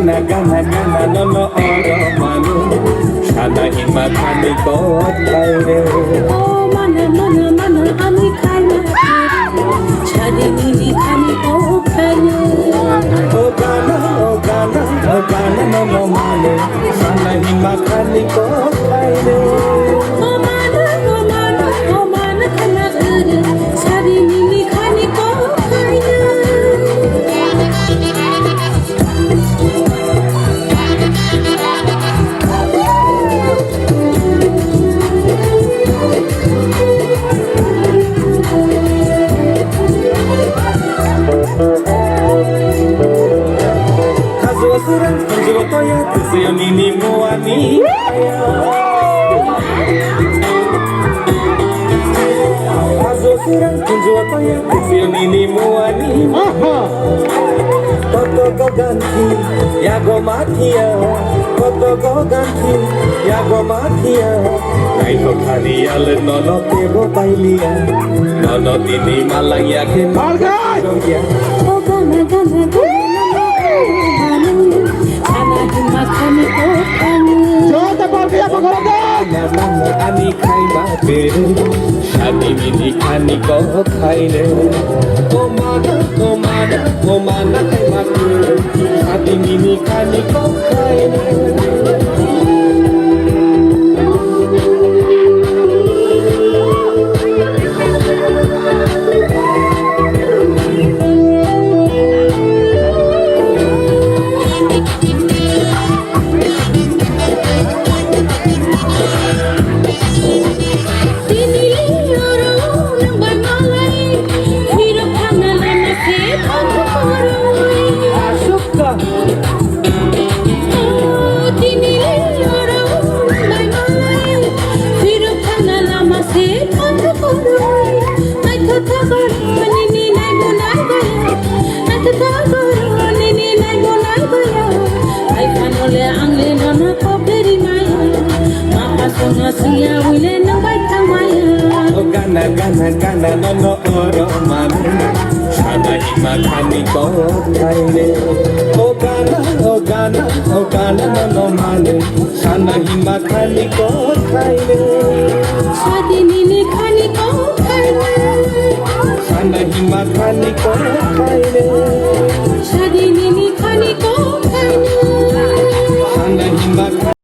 gana gana gana no no oro manu Sana hima khani kot khaire ও মানা মানা মানা আমি খাই না ছাড়ি নিলি খালি ও খাইলে O gana o gana o gana no no manu Sana hima khani kot khaire ও মানা খানা করে ছাড়ি নিলি খালি ও খাইলে Surang kunjung toya kusio nini muani Azo surang kunjung toya kusio nini muani Koto ko ganti ya go makia Koto ko ganti ya go makia Nai ko khari al nono ke go pailia Nono dini malang ya ke Margai! ও গানা গানা গানা ছানা হিমা খানি ও খাইলে Jota Palki apa korang? Namanya ani khai mate Shadi mini khani ko khaile O mana khai mate Shadi mini khani ko khaile Gana gana gana no no oro manu Sana hima khani ko khaile O gana no no manu Sana hima khani ko khaile Shaadi নিলি খালি ও খাইলে Sana hima khani ko khaile